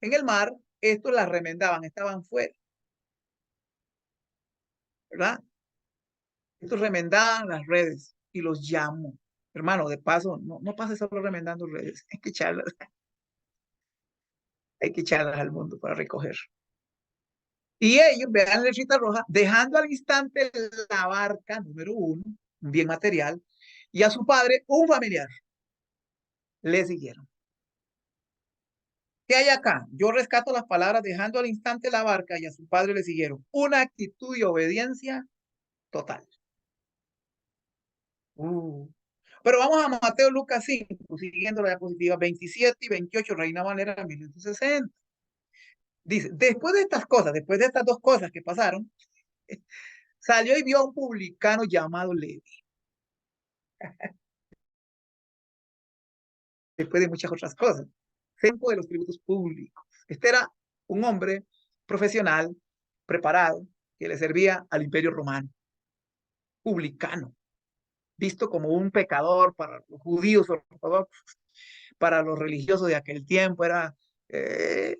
en el mar, estos las remendaban, estaban fuera, ¿verdad? Estos remendaban las redes y los llamó. Hermano, de paso, no pase solo remendando redes, hay que echarlas al mundo para recoger. Y ellos, vean la letrita roja, dejando al instante la barca, número 1, un bien material, y a su padre, un familiar, le siguieron. ¿Qué hay acá? Yo rescato las palabras, dejando al instante la barca y a su padre le siguieron. Una actitud de obediencia total. Pero vamos a Mateo Lucas 5, siguiendo la diapositiva 27 y 28, Reina Valera 1960. Dice, después de estas cosas, después de estas dos cosas que pasaron, salió y vio a un publicano llamado Levi. Después de muchas otras cosas. Centro de los tributos públicos. Este era un hombre profesional, preparado, que le servía al imperio romano. Publicano, visto como un pecador para los judíos ortodoxos, para los religiosos de aquel tiempo, era Eh,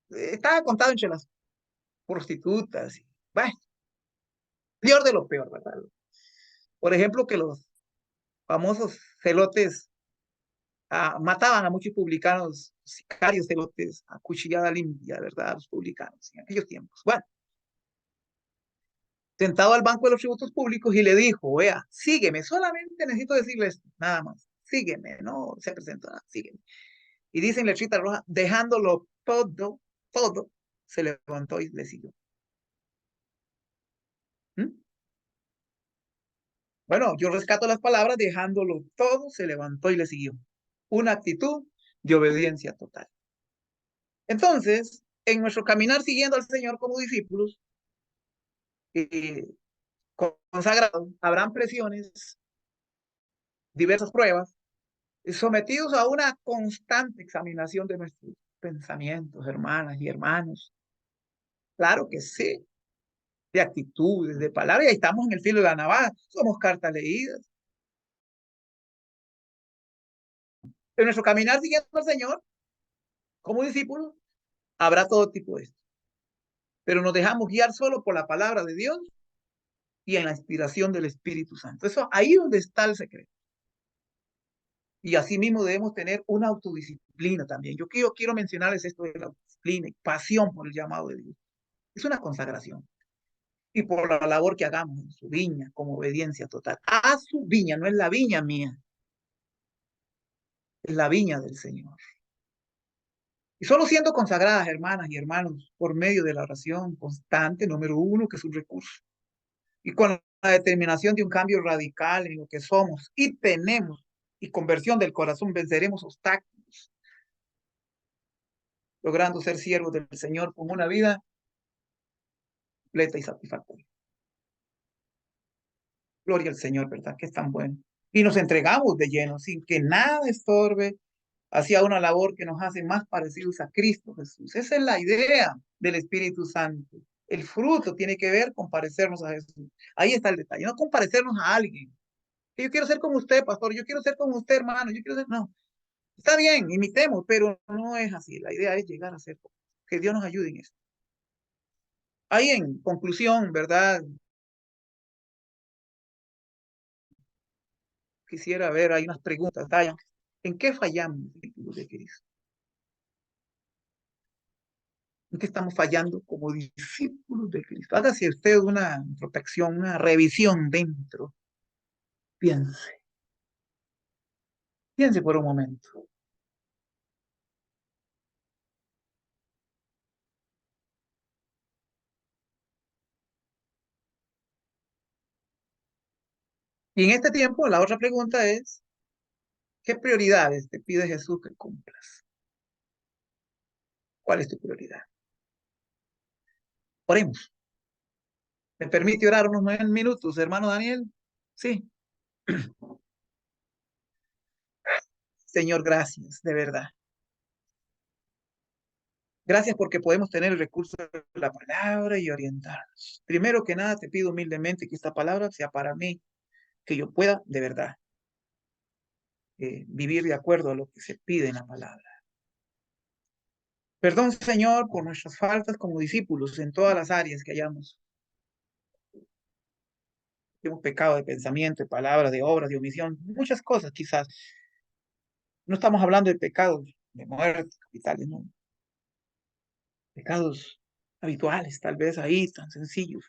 Estaba contado entre las prostitutas. Bueno, peor de lo peor, ¿verdad? Por ejemplo, que los famosos celotes mataban a muchos publicanos, sicarios celotes, a cuchillada limpia, ¿verdad? A los publicanos en aquellos tiempos. Bueno, sentado al banco de los tributos públicos y le dijo, vea, sígueme, solamente necesito decirles nada más, sígueme, no se presentó nada, sígueme. Y dice en letrita roja, dejándolo todo, se levantó y le siguió. ¿Mm? Bueno, yo rescato las palabras, dejándolo todo, se levantó y le siguió. Una actitud de obediencia total. Entonces, en nuestro caminar siguiendo al Señor como discípulos, eh, consagrados, habrán presiones, diversas pruebas, sometidos a una constante examinación de nuestros pensamientos, hermanas y hermanos. Claro que sí, de actitudes, de palabras, y ahí estamos en el filo de la navaja, somos cartas leídas. En nuestro caminar siguiendo al Señor, como discípulos, habrá todo tipo de esto, pero nos dejamos guiar solo por la palabra de Dios y en la inspiración del Espíritu Santo. Eso ahí donde está el secreto. Y asimismo debemos tener una autodisciplina también. Yo quiero mencionarles esto de la autodisciplina y pasión por el llamado de Dios. Es una consagración. Y por la labor que hagamos en su viña, como obediencia total. A su viña, no es la viña mía, es la viña del Señor. Y solo siendo consagradas, hermanas y hermanos, por medio de la oración constante, número uno, que es un recurso, y con la determinación de un cambio radical en lo que somos y tenemos, y conversión del corazón, venceremos obstáculos, logrando ser siervos del Señor con una vida completa y satisfactoria. Gloria al Señor, ¿verdad? Que es tan bueno. Y nos entregamos de lleno, sin que nada estorbe, hacia una labor que nos hace más parecidos a Cristo Jesús. Esa es la idea del Espíritu Santo. El fruto tiene que ver con parecernos a Jesús. Ahí está el detalle, no con parecernos a alguien. Yo quiero ser como usted, pastor, yo quiero ser como usted, hermano, yo quiero ser... No, está bien, imitemos, pero no es así. La idea es llegar a ser. Que Dios nos ayude en esto. Ahí en conclusión, ¿verdad? Quisiera ver, hay unas preguntas, Dayan. ¿En qué fallamos, discípulos de Cristo? ¿En qué estamos fallando como discípulos de Cristo? Hágase usted una introspección, una revisión dentro. Piense, piense por un momento. Y en este tiempo, la otra pregunta es, ¿qué prioridades te pide Jesús que cumplas? ¿Cuál es tu prioridad? Oremos. ¿Me permite orar unos 9 minutos, hermano Daniel? Sí. Señor, gracias, de verdad. Gracias porque podemos tener el recurso de la palabra y orientarnos. Primero que nada, te pido humildemente que esta palabra sea para mí, que yo pueda de verdad vivir de acuerdo a lo que se pide en la palabra. Perdón, Señor, por nuestras faltas como discípulos en todas las áreas que hemos pecado de pensamiento, de palabra, de obra, de omisión, muchas cosas quizás. No estamos hablando de pecados de muerte, capitales, no. Pecados habituales, tal vez ahí, tan sencillos.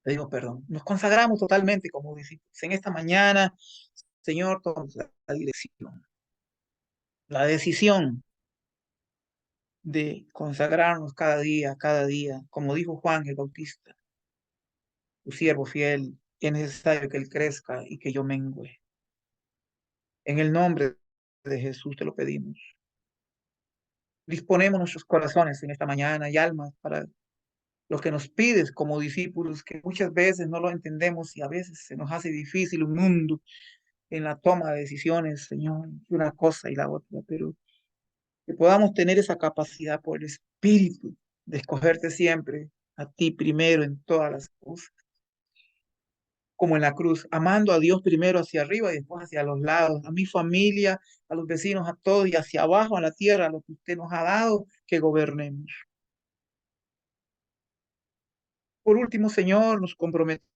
Te digo perdón. Nos consagramos totalmente como discípulos. En esta mañana, Señor, tomamos la dirección, la decisión de consagrarnos cada día, como dijo Juan el Bautista, tu siervo fiel, es necesario que él crezca y que yo mengüe. En el nombre de Jesús te lo pedimos. Disponemos nuestros corazones en esta mañana y almas para lo que nos pides como discípulos, que muchas veces no lo entendemos y a veces se nos hace difícil un mundo en la toma de decisiones, Señor, una cosa y la otra, pero que podamos tener esa capacidad por el Espíritu de escogerte siempre a ti primero en todas las cosas. como en la cruz, amando a Dios primero hacia arriba y después hacia los lados, a mi familia, a los vecinos, a todos y hacia abajo, a la tierra, a lo que usted nos ha dado, que gobernemos. Por último, Señor, nos comprometemos.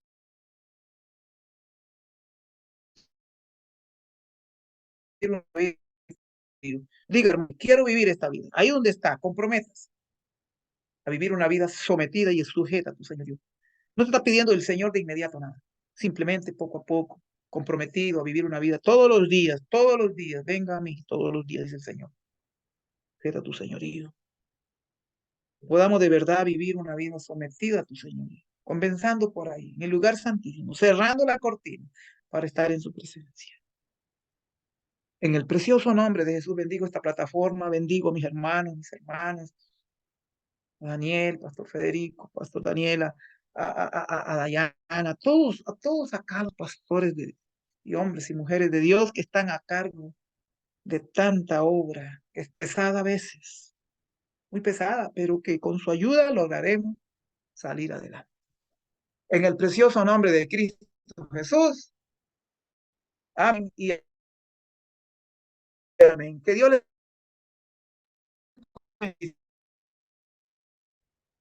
Diga, hermano, quiero vivir esta vida. Ahí donde está, comprometas a vivir una vida sometida y sujeta a tu señorío. No te está pidiendo el Señor de inmediato nada. Simplemente poco a poco, comprometido a vivir una vida todos los días, venga a mí todos los días, dice el Señor. Sujeta a tu señorío. Podamos de verdad vivir una vida sometida a tu señorío. Comenzando por ahí, en el lugar santísimo, cerrando la cortina para estar en su presencia. En el precioso nombre de Jesús bendigo esta plataforma, bendigo a mis hermanos, mis hermanas, a Daniel, Pastor Federico, Pastor Daniela, a Dayana, a todos acá los pastores y hombres y mujeres de Dios que están a cargo de tanta obra, que es pesada a veces, muy pesada, pero que con su ayuda lograremos salir adelante. En el precioso nombre de Cristo Jesús, amén y amén. Que Dios les bendiga.